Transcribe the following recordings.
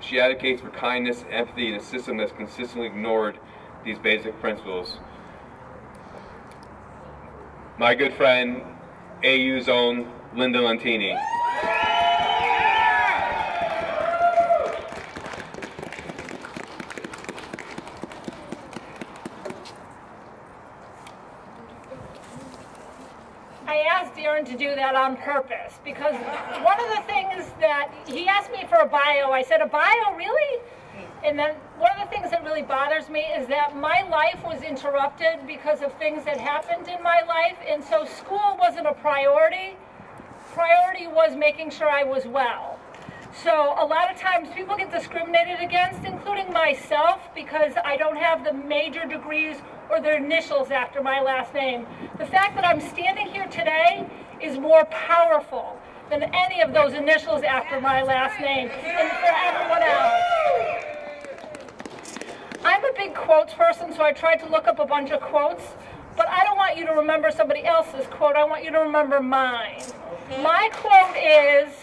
She advocates for kindness and empathy in a system that's consistently ignored these basic principles. My good friend, AU's own Linda Lentini. I asked Darren to do that on purpose because one of the things that he asked me for a bio, I said, a bio, really? And then one of the things that really bothers me is that my life was interrupted because of things that happened in my life, and so school wasn't a priority. Priority was making sure I was well. So a lot of times people get discriminated against, including myself, because I don't have the major degrees or their initials after my last name. The fact that I'm standing here today is more powerful than any of those initials after my last name, and for everyone else. I'm a big quotes person, so I tried to look up a bunch of quotes, but I don't want you to remember somebody else's quote, I want you to remember mine. My quote is,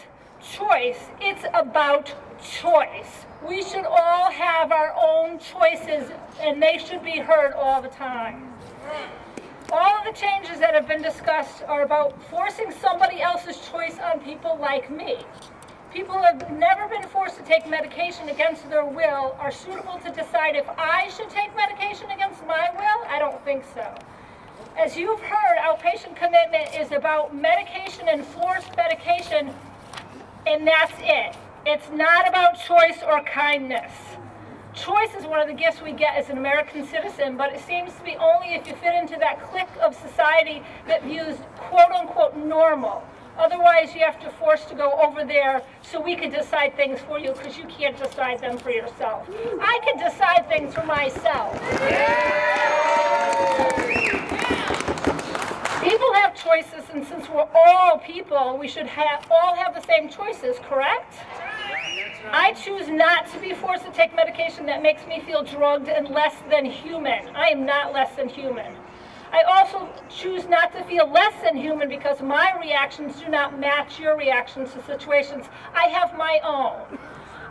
choice, it's about choice. We should all have our own choices, and they should be heard all the time. All of the changes that have been discussed are about forcing somebody else's choice on people like me. People who have never been forced to take medication against their will are suitable to decide if I should take medication against my will? I don't think so. As you've heard, outpatient commitment is about medication and forced medication, and that's it. It's not about choice or kindness. Choice is one of the gifts we get as an American citizen, but it seems to be only if you fit into that clique of society that views quote-unquote normal. Otherwise, you have to force to go over there so we can decide things for you, because you can't decide them for yourself. I can decide things for myself. People have choices, and since we're all people, we should all have the same choices, correct? I choose not to be forced to take medication that makes me feel drugged and less than human. I am not less than human. I also choose not to feel less than human because my reactions do not match your reactions to situations. I have my own.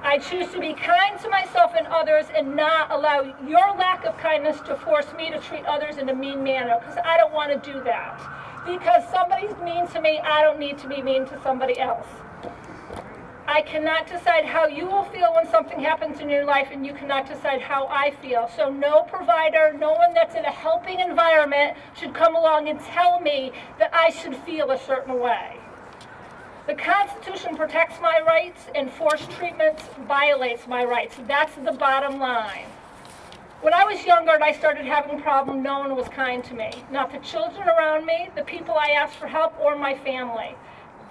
I choose to be kind to myself and others and not allow your lack of kindness to force me to treat others in a mean manner, because I don't want to do that. Because somebody's mean to me, I don't need to be mean to somebody else. I cannot decide how you will feel when something happens in your life, and you cannot decide how I feel. So no provider, no one that's in a helping environment should come along and tell me that I should feel a certain way. The Constitution protects my rights, and forced treatments violates my rights. That's the bottom line. When I was younger and I started having problems, no one was kind to me. Not the children around me, the people I asked for help, or my family.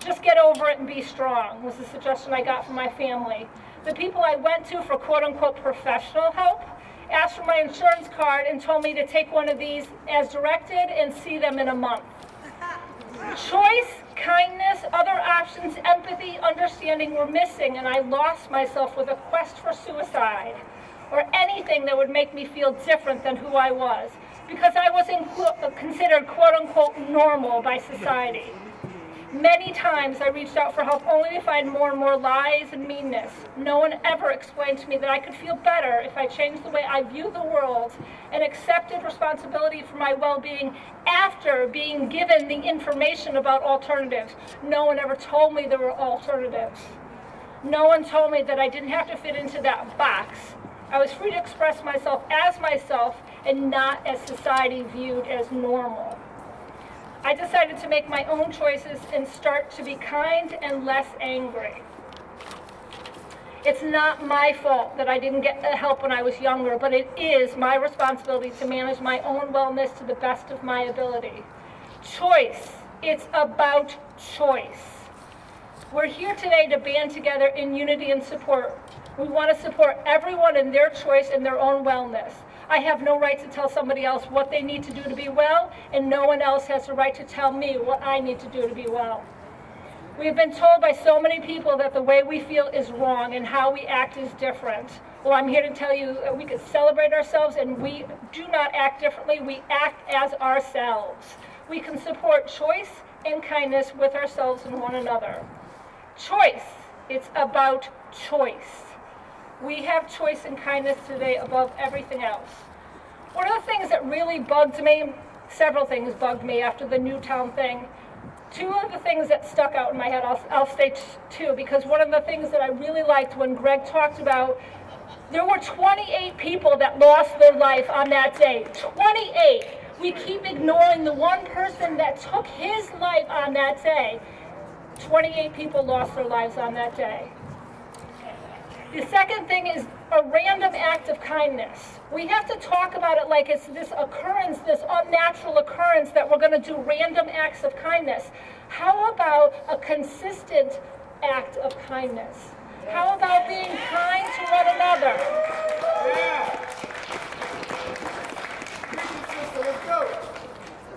Just get over it and be strong was the suggestion I got from my family. The people I went to for quote-unquote professional help asked for my insurance card and told me to take one of these as directed and see them in a month. Choice, kindness, other options, empathy, understanding were missing, and I lost myself with a quest for suicide or anything that would make me feel different than who I was, because I wasn't considered quote-unquote normal by society. Many times I reached out for help only to find more and more lies and meanness. No one ever explained to me that I could feel better if I changed the way I view the world and accepted responsibility for my well-being after being given the information about alternatives. No one ever told me there were alternatives. No one told me that I didn't have to fit into that box. I was free to express myself and not as society viewed as normal. I decided to make my own choices and start to be kind and less angry. It's not my fault that I didn't get help when I was younger, but it is my responsibility to manage my own wellness to the best of my ability. Choice. It's about choice. We're here today to band together in unity and support. We want to support everyone in their choice and their own wellness. I have no right to tell somebody else what they need to do to be well, and no one else has the right to tell me what I need to do to be well. We have been told by so many people that the way we feel is wrong and how we act is different. Well, I'm here to tell you that we can celebrate ourselves, and we do not act differently. We act as ourselves. We can support choice and kindness with ourselves and one another. Choice. It's about choice. We have choice and kindness today above everything else. One of the things that really bugged me, several things bugged me after the Newtown thing. Two of the things that stuck out in my head, I'll say two, because one of the things that I really liked when Greg talked about, there were 28 people that lost their life on that day. 28. We keep ignoring the one person that took his life on that day. 28 people lost their lives on that day. The second thing is a random act of kindness. We have to talk about it like it's this occurrence, this unnatural occurrence that we're going to do random acts of kindness. How about a consistent act of kindness? How about being kind to one another?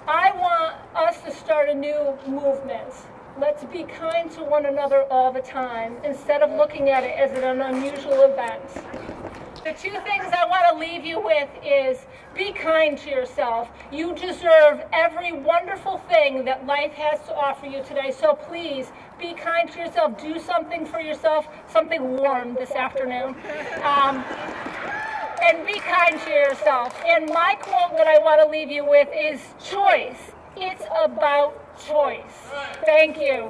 I want us to start a new movement. Let's be kind to one another all the time, instead of looking at it as an unusual event. The two things I want to leave you with is be kind to yourself. You deserve every wonderful thing that life has to offer you today, so please be kind to yourself. Do something for yourself, something warm this afternoon. And be kind to yourself. And my quote that I want to leave you with is choice. It's about choice. Thank you.